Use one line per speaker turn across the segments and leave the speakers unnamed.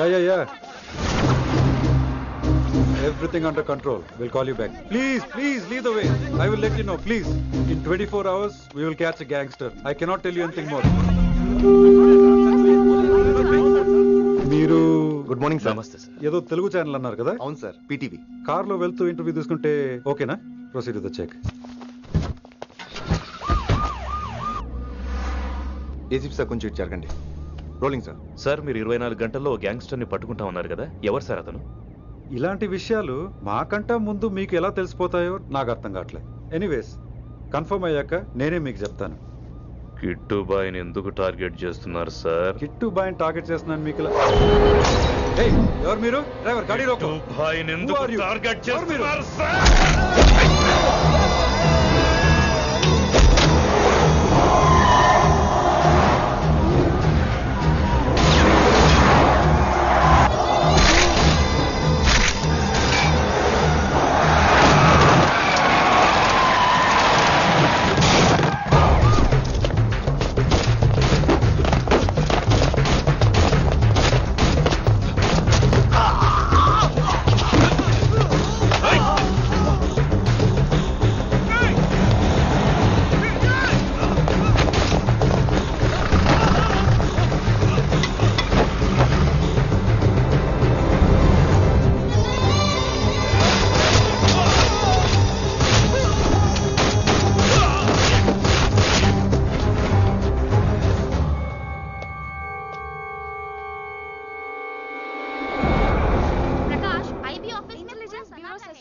Yeah. Everything under control. We'll call you back. Please, lead the way. I will let you know, please. In 24 hours, we will catch a gangster. I cannot tell you anything more. మీరు
good morning sir.
నమస్తే sir.
ఏదో Telugu channel అన్నారు కదా?
అవును sir, PTV.
కార్లో వెళ్తూ interview తీసుకుంటే ఓకేనా? Proceed with the check.
ACP sir కొంచెం జరగండి. Rolling sir.
సార్ మీరు 24 గంటల్లో గ్యాంగ్స్టర్ని పట్టుకుంటా ఉన్నారు కదా, ఎవరు సార్ అతను?
ఇలాంటి విషయాలు మాకంటా ముందు మీకు ఎలా తెలిసిపోతాయో నాకు అర్థం కావట్లేదు. ఎనీవేస్, కన్ఫర్మ్ అయ్యాక నేనే మీకు చెప్తాను.
కిట్టు బాయ్ని ఎందుకు టార్గెట్ చేస్తున్నారు సార్?
కిట్టు బాయ్ని టార్గెట్ చేస్తున్నాను మీకు. ఏయ్, ఎవరు మీరు? డ్రైవర్ గాడి రోకో.
కిట్టు బాయ్ని ఎందుకు
Who are you?
టార్గెట్
ఎవరు మీరు?
చేస్తున్నారు సార్?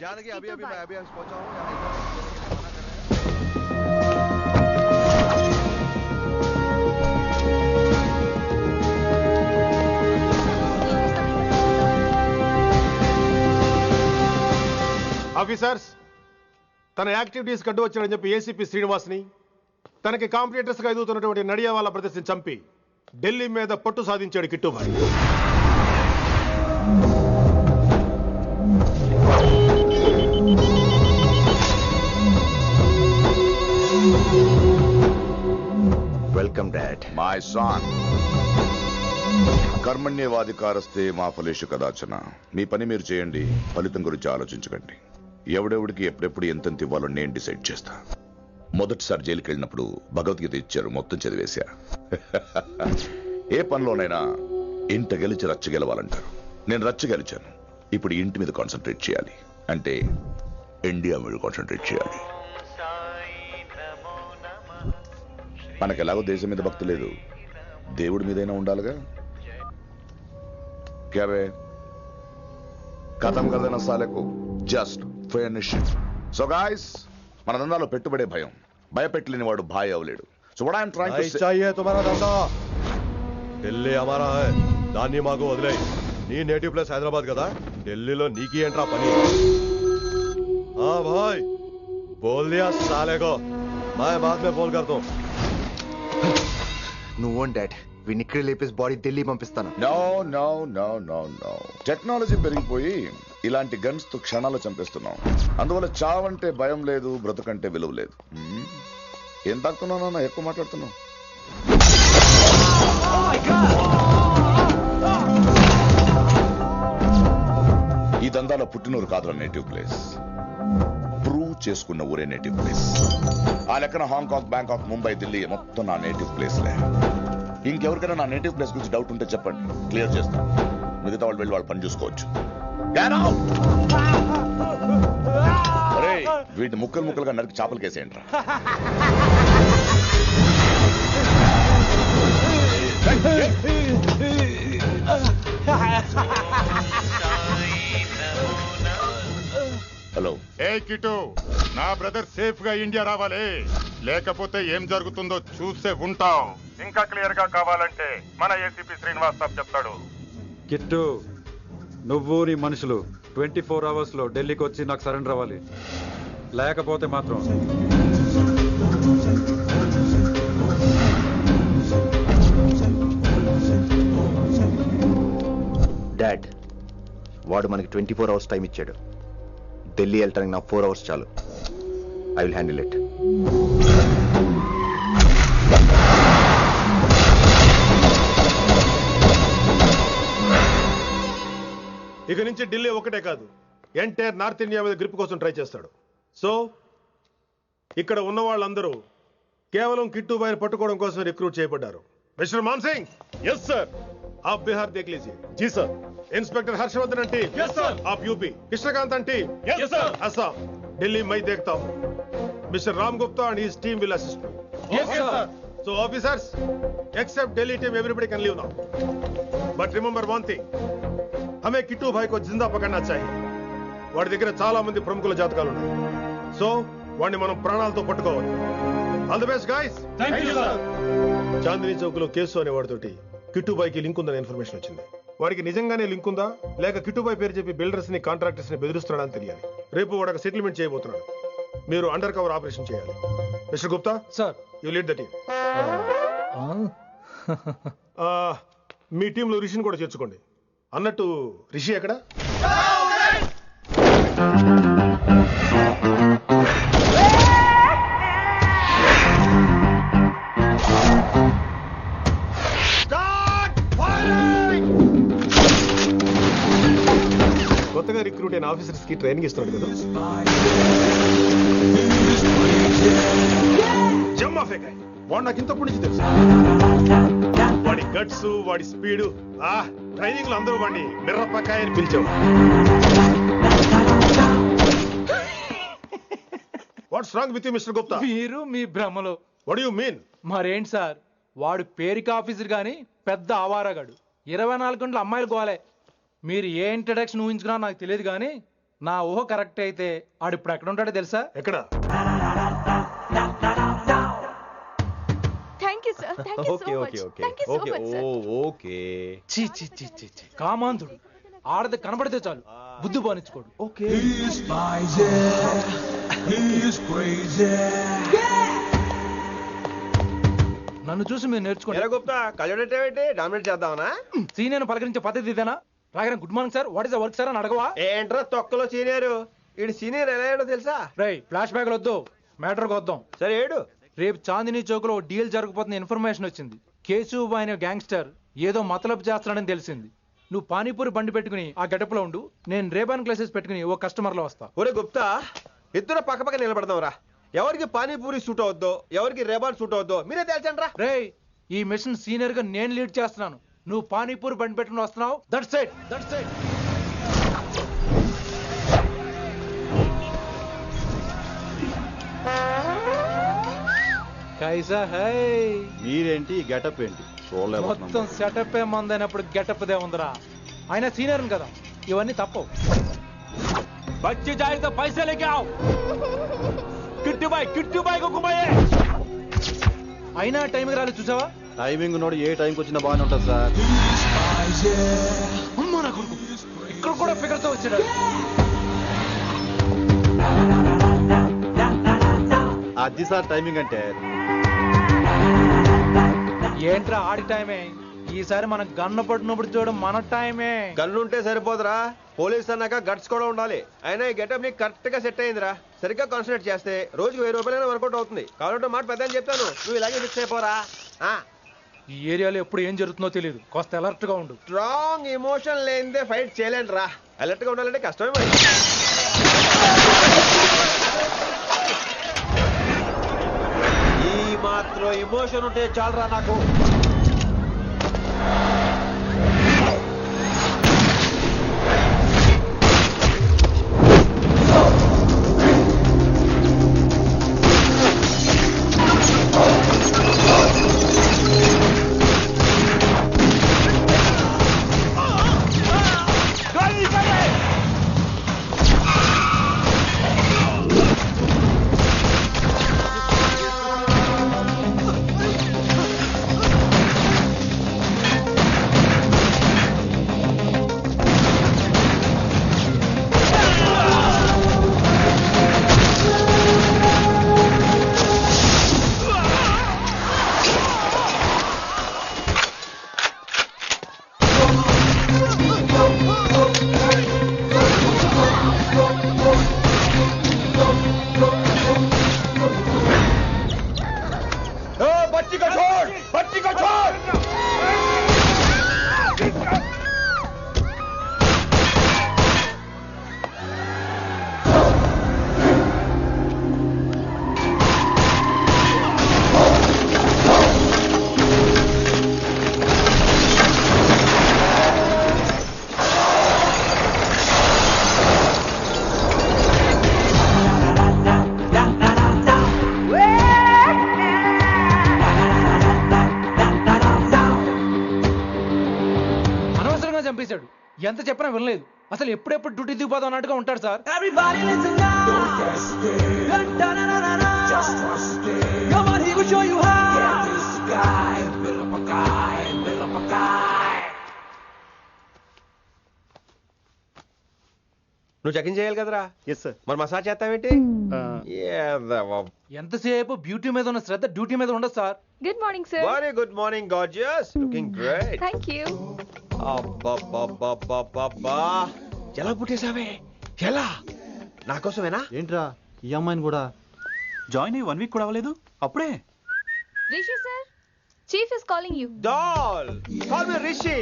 जानकी अभी मैं अभी पहुंचा हूं.
ఆఫీసర్స్, తన యాక్టివిటీస్ కడ్డు వచ్చాడని చెప్పి ఏసీపీ శ్రీనివాస్ని తనకి కాంపిటేటర్స్ గా ఎదుగుతున్నటువంటి నడియా వాళ్ళ ప్రదర్శన చంపి ఢిల్లీ మీద పట్టు సాధించాడు Kittubhai.
Welcome dad.
My son, కర్మణ్యేవాధికారస్తే మా ఫలేషు కదాచన. మీ పని మీరు చేయండి, ఫలితం గురించి ఆలోచించకండి. ఎవడెవడికి ఎప్పుడెప్పుడు ఎంతెంత ఇవ్వాలో నేను డిసైడ్ చేస్తా. మొదటిసారి జైలుకి వెళ్ళినప్పుడు భగవద్గీత ఇచ్చారు, మొత్తం చదివేశా. ఏ పనిలోనైనా ఇంట గెలిచి రచ్చ గెలవాలంటారు. నేను రచ్చ గెలిచాను. ఇప్పుడు ఇంటి మీద కాన్సన్ట్రేట్ చేయాలి, అంటే ఇండియా మీద కాన్సన్ట్రేట్ చేయాలి. మనకెలాగో దేశం మీద భక్తి లేదు, దేవుడి మీదైనా ఉండాలిగా. క్యాబే కథం కదన సాలకు జస్ట్ ఫినిష్. సో గాయ్స్, మన దందాలో పెట్టుబడే భయం. భయపెట్టలేని వాడు భాయ్ అవలేడు. So what I'm trying to say,
चाहिए तुम्हारा धंधा. ఢిల్లీ हमारा है. దాన్ని మాకు వదిలే. నీ నేటివ్ ప్లేస్ హైదరాబాద్ కదా, ఢిల్లీలో నీకి ఏంట్రా పని? हाँ भाई, बोल दिया साले को. मैं बाद में फोन करता हूँ.
నువ్వు డాడ్, వీడిని ఇక్కడ లేపేసి బాడీ ఢిల్లీ పంపిస్తాను.
No no no no no. Technology పెరిగిపోయి ఇలాంటి గన్స్ తో క్షణాలు చంపేస్తున్నాం. అందువల్ల చావంటే భయం లేదు, బ్రతుకంటే విలువ లేదు. ఏం తాకుతున్నావు నాన్న, ఎక్కువ మాట్లాడుతున్నావు. ఈ దందాలో పుట్టినూరు కాదురా నేటివ్ ప్లేస్, ప్రూవ్ చేసుకున్న ఊరే నేటివ్ ప్లేస్. ఆ లెక్కన హాంకాంగ్, బ్యాంకాక్, ముంబై, ఢిల్లీ మొత్తం నా నేటివ్ ప్లేస్లే. ఇంకెవరికైనా నా నేటివ్ ప్లేస్ గురించి డౌట్ ఉంటే చెప్పండి, క్లియర్ చేస్తాను. మిగతా వాళ్ళు వెళ్ళి వాళ్ళు పని చూసుకోవచ్చు. వీటిని ముక్కలు ముక్కలుగా నరికి చేపలు కేసేయండి రా. హలో.
ఏ కిటు, నా బ్రదర్ సేఫ్ గా ఇండియా రావాలి, లేకపోతే ఏం జరుగుతుందో చూసే ఉంటాం. ఇంకా క్లియర్ గా కావాలంటే మన ఏసీపీ శ్రీనివాస్ సాబ్ చెప్తాడు.
కిట్టు, నువ్వు నీ మనుషులు 24 అవర్స్ లో ఢిల్లీకి వచ్చి నాకు సరెండర్ అవ్వాలి. లేకపోతే మాత్రం
డాడ్, వాడు మనకి 24 అవర్స్ టైం ఇచ్చాడు. ఢిల్లీ వెళ్ళటానికి నాకు 4 అవర్స్ చాలు. I will handle it.
నుంచి ఢిల్లీ ఒకటే కాదు, ఎంటైర్ నార్త్ ఇండియా మీద గ్రిప్ కోసం ట్రై చేస్తాడు. సో ఇక్కడ ఉన్న వాళ్ళందరూ కేవలం కిట్టుబాయిని పట్టుకోవడం కోసం రిక్రూట్ చేయబడ్డారు. మిస్టర్ మాన్సింగ్.
Yes sir.
आप बिहार देख लीजिए.
జీ sir.
Inspector Harshvardhan aunty.
Yes sir.
आप UP. Krishnakant aunty.
Yes sir.
Assam. Delhi मैं देखता हूँ. Mister Ram Gupta and his team will assist me.
Yes, sir.
So officers, except Delhi team, everybody can leave now. But remember one thing. हमें किट्टू भाई को जिंदा पकड़ना चाहिए. వాడి దగ్గర చాలా మంది ప్రముఖుల జాతకాలు ఉన్నాయి. సో వాడిని మనం ప్రాణాలతో పట్టుకోవాలి. All the best guys.
Thank you sir.
Chandni Chowk లో కేసు అనే వాడితోటి కిట్టుబాయికి లింక్ ఉందని ఇన్ఫర్మేషన్ వచ్చింది. వాడికి నిజంగానే లింక్ ఉందా లేక కిట్టుబాయి పేరు చెప్పి బిల్డర్స్ ని కాంట్రాక్టర్స్ ని బెదిరిస్తున్నాడని తెలియాలి. రేపు వాడు ఒక సెటిల్మెంట్ చేయబోతున్నాడు. మీరు అండర్ కవర్ ఆపరేషన్ చేయాలి. Mister Gupta
sir,
you lead the team. మీ టీంలో రిషిని కూడా చేర్చుకోండి. అన్నట్టు రిషి ఎక్కడ? కొత్తగా రిక్రూట్ అయిన ఆఫీసర్స్ కి ట్రైనింగ్ ఇస్తున్నాడు కదా. జమ్మా ఫేకాయ్. వాడు నాకు ఇంతప్పటి నుంచి తెలుసు. వాడి గట్స్, వాడి స్పీడు, ట్రైనింగ్ లో అందరూ వాడిని మిర్రపకాయ అని పిలిచావు. What's wrong with you mister Gupta?
మీరు మీ భ్రమలో.
What do you mean?
మరేంటి సార్, వాడు పేరుకి ఆఫీసర్ గాని పెద్ద ఆవారగాడు. 24 గంటలు అమ్మాయిలు గోలే. మీరు ఏ ఇంట్రడక్షన్ ఊహించుకున్నా నాకు తెలియదు కానీ నా ఊహ కరెక్ట్ అయితే ఆడు ఇప్పుడు ఎక్కడ ఉంటాడో తెలుసా?
ఎక్కడ?
చీ చీ చీ చీ చీ. కామాంధుడు. ఆడది కనబడితే చాలు బుద్ధి బానించుకోడు. ఓకే. నన్ను చూసి మీరు నేర్చుకోండి.
గుప్తా కళ్ళేంటి డామినేట్ చేద్దామనా?
సీనియర్ పలకరించే పద్ధతి ఇదేనా? రాగానే good morning sir, what is the work sir అని అడగవా?
ఏంట్రా తొక్కలో సీనియర్? ఈడు సీనియర్ ఎలా ఏడో తెలుసా?
రై ఫ్లాష్ బ్యాక్ వద్దు, మ్యాటర్కి వద్దాం.
సరే ఏడు.
రేపు చాందినీ చౌక్ లో డీల్ జరగబోతున్న ఇన్ఫర్మేషన్ వచ్చింది. కేశూబాయ్ అనే గ్యాంగ్స్టర్ ఏదో మతలబు చేస్తున్నాడని తెలిసింది. నువ్వు పానీపూరి బండి పెట్టుకుని ఆ గడపలో ఉండు, నేను రేబాన్ క్లాసెస్ పెట్టుకుని ఓ కస్టమర్ లో వస్తా.
ఒరే గుప్తా, ఇద్దరు పక్క పక్క నిలబడదాం రా. ఎవరికి పానీపూరి సూట్ అవుద్దో, ఎవరికి రేబాన్ సూట్ అవుద్దో మీరే తేల్చండి రా.
రే, ఈ మిషన్ సీనియర్ గా నేను లీడ్ చేస్తున్నాను. నువ్వు పానీపూరి బండి పెట్టుకుని వస్తున్నావు. That's it, that's it. కైసా హై?
మీరేంటి గెటప్ ఏంటి?
మొత్తం సెటప్ ఏ మందైనప్పుడు గెటప్ దే ఉందిరా. ఆయన సీనియర్ కదా, ఇవన్నీ తప్పవు. బచ్చి జాయితో పైసా లేకే ఆవ్. కిట్టుబాయ్ కుక్కుబాయే. అయినా టైంకి రాలేదు చూసావా?
టైమింగ్ నోడు ఏ టైంకి వచ్చినా బాగానే ఉంటుంది సార్.
అమ్మా నా కొడుకు, ఇక్కడ కూడా ఫిగర్ తో వచ్చాడు.
అది సార్ టైమింగ్ అంటే.
ఏంట్రా ఆడి టైమే? ఈసారి మనం గన్ను పట్టినప్పుడు చూడడం మన టైమే.
గన్ను ఉంటే సరిపోదురా, పోలీస్ అన్నాక గట్స్ కూడా ఉండాలి. అయినా ఈ గెటప్ నీకు కరెక్ట్ గా సెట్ అయిందిరా. సరిగ్గా కాన్సన్ట్రేట్ చేస్తే రోజుకి 1000 రూపాయలైనా వర్కౌట్ అవుతుంది. కాబట్టి మాట పెద్ద అని చెప్తాను, నువ్వు ఇలాగే ఫిక్స్ అయిపోరా.
ఈ ఏరియాలో ఎప్పుడు ఏం జరుగుతుందో తెలియదు, కాస్త అలర్ట్ గా ఉండు.
స్ట్రాంగ్ ఎమోషన్ లేనిదే ఫైట్ చేయలేండి రా. అలర్ట్ గా ఉండాలంటే కష్టమే మరి. ఈ మాత్రం ఎమోషన్ ఉంటే చాలరా నాకు.
ఎంత చెప్పినా వినలేదు. అసలు ఎప్పుడెప్పుడు డ్యూటీ దిగిపోదాం అన్నట్టుగా ఉంటాడు సార్.
నువ్వు చెకింగ్ చేయాలి కదరా?
Yes sir.
మరి మసాజ్ చేస్తావేంటి?
ఎంతసేపు బ్యూటీ మీద ఉన్న శ్రద్ధ డ్యూటీ మీద ఉండదు sir.
Good morning sir.
Very good morning gorgeous, looking great.
Thank you.
అబ్బబ్బబ్బబ్బబ్బా, ఎలా పుట్టేశావే? ఎలా? నా కోసమేనా?
ఏంట్రా ఈ అమ్మాయిని కూడా జాయిన్ అయ్యి 1 వీక్ కూడా అవ్వలేదు అప్పుడే?
Rishi sir, chief is calling you.
Doll call me Rishi.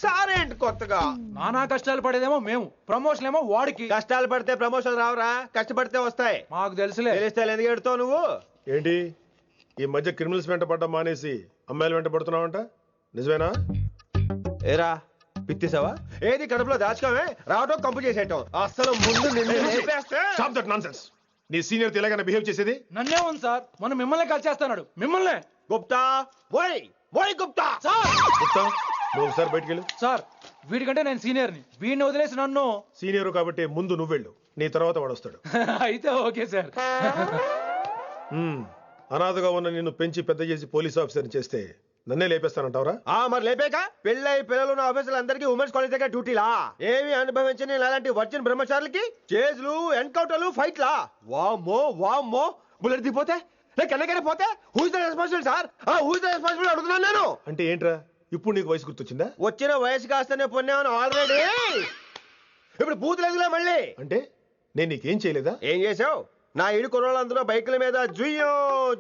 సారేంటి కొత్తగా?
నానా కష్టాలు పడేదేమో మేము, ప్రమోషన్ ఏమో వాడికి.
కష్టాలు పడితే ప్రమోషన్ రావురా, కష్టపడితే వస్తాయి.
మాకు తెలుసులే.
తెలిస్తే ఎందుకు ఎడుతావు నువ్వు?
ఏంటి ఈ మధ్య క్రిమినల్స్ వెంట పడ్డం మానేసి అమ్మాయిలు వెంట పడుతున్నావంట, నిజమేనా?
ఏరా పిత్తిసావా? ఏది కడుపులో దాచుకోవే, రావటం కంపు చేసేయటం. అసలు ముందు నిన్ను లేపేస్తే.
Stop that nonsense. నీ సీనియర్ ఇలాగైనా బిహేవ్ చేసేది?
నన్నే ఉంది సార్, మనం మిమ్మల్ని కాల్ చేస్తున్నాడు. మిమ్మల్ని.
గుప్తా ఓయ్ ఓయ్ గుప్తా.
గుప్తా, నువ్వు ఒకసారి బయటికి వెళ్ళు.
సార్ వీడికంటే నేను సీనియర్ని, వీడిని వదిలేసి నన్ను.
సీనియర్ కాబట్టి ముందు నువ్వు వెళ్ళు, నీ తర్వాత వాడు వస్తాడు.
అయితే ఓకే సార్.
అనాథగా ఉన్న నిన్ను పెంచి పెద్ద చేసి పోలీస్ ఆఫీసర్ చేస్తే నన్నే లేపేస్తానంటావరా?
మరి లేపేక పెళ్ళై పిల్లలు ఉన్న ఆఫీసులు అందరికీ ఉమెన్స్ కాలేజ్ దగ్గర డ్యూటీలా? ఏమి అనుభవించని అలాంటి వర్జిన్ బ్రహ్మచారులకి చేజ్లు, ఎన్కౌంటర్లు, ఫైట్లా? వామ్మో వామ్మో, బుల్లెట్ దిగిపోతే కన్నకనే పోతే who is the responsible sir? Who is the responsible అడుగుతున్నాను నేను.
అంటే ఏంట్రా ఇప్పుడు నీకు వయసు గుర్తొచ్చిందా?
వచ్చిన వయసు కాస్తనే పొన్నాను ఆల్రెడీ. ఇప్పుడు బూత్ లేదులే మళ్ళీ.
అంటే నేను నీకేం చేయలేదా?
ఏం చేసావు? నా ఇడు కుర్రోళ్ళందరూ బైకుల మీద జుయ్యో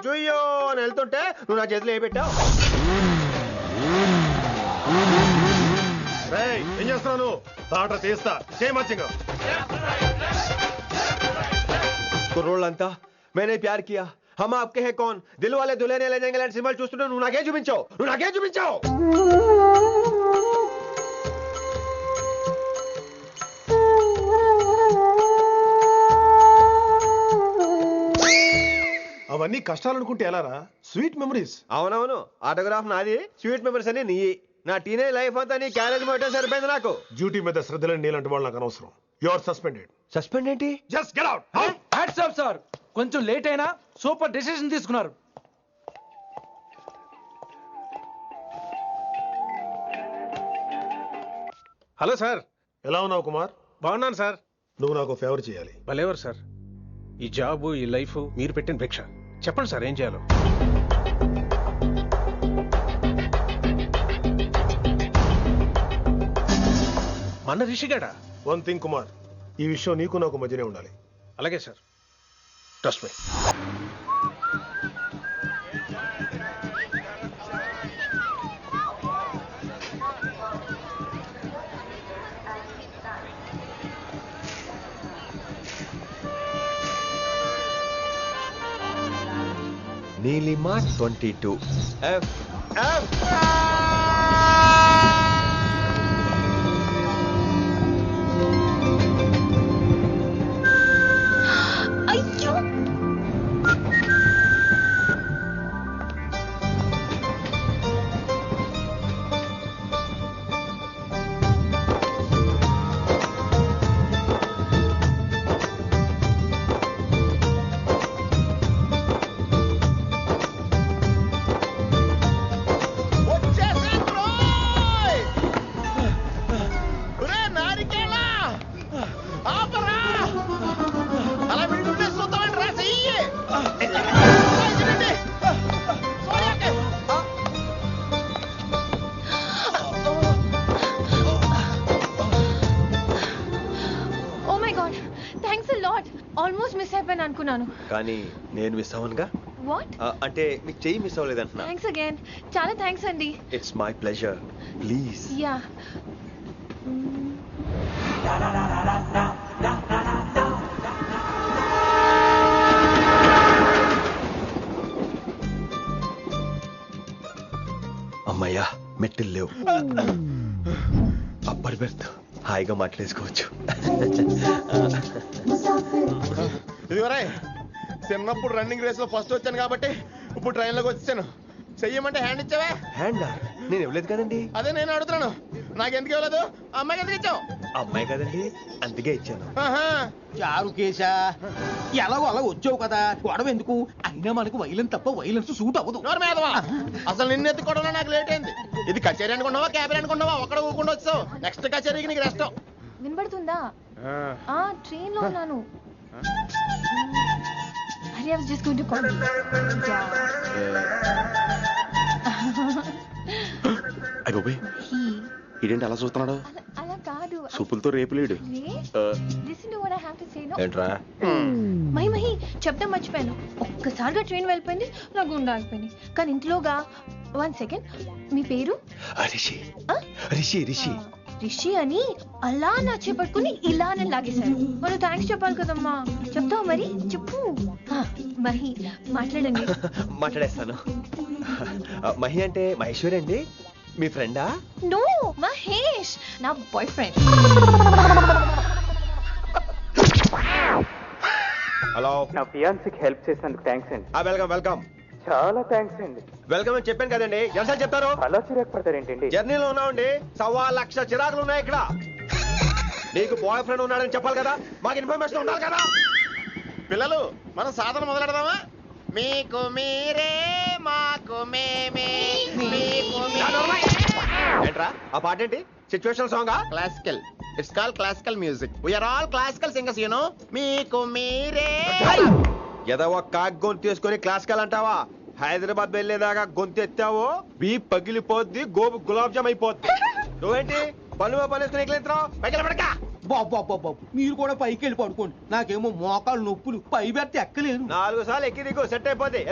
జుయ్యో అని వెళ్తుంటే నువ్వు నా చేతిలో ఏ పెట్టావు?
ఏం చేస్తున్నాను? తాట తీస్తా చేయమచ్చంగా.
కుర్రోళ్ళంతా मैंने प्यार किया, हम आपके हैं कौन, दिल वाले दुल्हने ले जाएंगे లాంటి సినిమాలు చూస్తుంటే నువ్వు నాకేం చూపించావు? నువ్వు నాకేం చూపించావు?
అవన్నీ కష్టాలు అనుకుంటే ఎలారా? Sweet memories.
అవునవును, ఆటోగ్రాఫ్ నాది, స్వీట్ మెమరీస్ అని నీ. నా టీనేజ్ లైఫ్ అంతా నీ క్యారేజ్ మొత్తం సరిపోయింది నాకు.
డ్యూటీ మీద శ్రద్ధలేని నీలాంటి వాళ్ళు నాకు అనవసరం. You are suspended.
సస్పెండ్ ఏంటి?
Just get out.
Hats off sir, కొంచెం లేట్ అయినా సూపర్ డెసిషన్ తీసుకున్నారు.
Hello sir.
ఎలా ఉన్నావు కుమార్?
బాగున్నాను సార్.
నువ్వు నాకు ఫేవర్ చేయాలి.
భలేవారు సార్. ఈ జాబ్, ఈ లైఫ్ మీరు పెట్టిన భిక్ష. చెప్పండి సార్ ఏం చేయాలో. మన రిషిగాడా?
వన్ థింగ్ కుమార్, ఈ విషయం నీకు నాకు మధ్యనే ఉండాలి.
అలాగే sir, trust me.
Neelima 22 F F.
అయ్యో, ఆల్మోస్ట్ మిస్ అయిపోయాను అనుకున్నాను.
కానీ నేను మిస్ అవ్వనుగా.
వాట్?
అంటే నీకు చెయ్యి మిస్ అవ్వలేదంటున్నా.
థ్యాంక్స్ అగైన్, చాలా థ్యాంక్స్ అండి.
It's my pleasure, please.
Yeah.
అమ్మయ్యా, మెట్టులు లేవు. అప్పర్ బెర్త్, హాయిగా మాట్లాడేసుకోవచ్చు.
ఇదివరే చిన్నప్పుడు రన్నింగ్ రేస్ లో ఫస్ట్ వచ్చాను కాబట్టి ఇప్పుడు ట్రైన్ లోకి వచ్చాను. చెయ్యమంటే హ్యాండ్ ఇచ్చావే.
హ్యాండ్ నేను ఇవ్వలేదు కదండి.
అదే నేను అడుగుతున్నాను. నాకెందుకు ఇవ్వలేదు అమ్మాయికి ఎందుకు ఇచ్చావు
అమ్మాయి కదండి అందుకే ఇచ్చాను.
చారు కేశా ఎలాగో అలా వచ్చావు కదా గొడవ ఎందుకు? అయినా మనకు వైలెన్స్ తప్ప వైలెన్స్ సూట్ అవ్వదు.
అసలు నిన్ను ఎత్తుకోవడం నాకు లేట్ అయింది. ఇది కచేరీ అనుకున్నావా క్యాబిన్ అనుకున్నావా ఒక్కడ ఊకుండా వచ్చావు. నెక్స్ట్ కచేరీకి నీకు రెస్ట్.
వినబడుతుందా? ట్రైన్ లో ఉన్నాను. I was just going to call you.
అయ్యో ఇదేంటి అలా చూస్తున్నాడు?
అలా కాదు.
సూపులతో రేపు లేడు.
Listen to what I have to say, no?
ఏంట్రా?
మహి చెప్తా మర్చిపోయాను. ఒక్కసారిగా ట్రైన్ వెళ్ళిపోయింది, నా గుండె ఆగిపోయింది. కానీ ఇంట్లోగా 1 second. మీ పేరు?
రిషి. రిషి రిషి
రిషి అని అలా నా చేపట్టుకుని ఇలానే లాగేశారు. మనం థ్యాంక్స్ చెప్పాలి కదమ్మా. చెప్తావు మరి? చెప్పు. మహి మాట్లాడండి.
మాట్లాడేస్తాను. మహి అంటే మహేశ్వరి అండి, మీ ఫ్రెండా?
నో, మహేష్ నా బాయ్ ఫ్రెండ్.
హలో.
నా ఫియాన్సీకి హెల్ప్ చేసినందుకు థ్యాంక్స్ అండి.
Welcome welcome.
చాలా థ్యాంక్స్ అండి.
వెల్కమ్ అని చెప్పాను కదండి, ఎంతసేపు చెప్తారు?
అలా చిరాకు పడతారేంటండి?
జర్నీలో ఉన్నామండి, 1,00,000 చిరాకులు ఉన్నాయి ఇక్కడ. నీకు బాయ్ ఫ్రెండ్ ఉన్నాడని చెప్పాలి కదా, మాకు ఇన్ఫర్మేషన్ ఉండాలి కదా.
పిల్లలు మనం సాధన మొదలెడదామా? మీకు మీరే మాకు మేమే.
ఏంట్రా ఆ పాట ఏంటి? సిచ్యువేషన్ సాంగా?
Classical. It's call classical music. We are all classical singers you know. మీకు మీరే.
ఏదో ఒక కాక్ గొంతు తీసుకొని క్లాసికల్ అంటావా? హైదరాబాద్ వెళ్ళేదాకా గొంతు ఎత్తావో బీ పగిలిపోద్ది, గోబు గులాబ్ జామ్ అయిపోద్ది. నువ్వేంటి పనులు పనేసుకుని ఎక్కలేస్తున్నావు? పైకి పడక.
బాబు మీరు కూడా పైకి వెళ్ళి పడుకోండి. నాకేమో మోకాలు నొప్పులు, పై బెర్త ఎక్కలేను.
4 సార్లు ఎక్కి దిగు సెట్ అయిపోద్ది.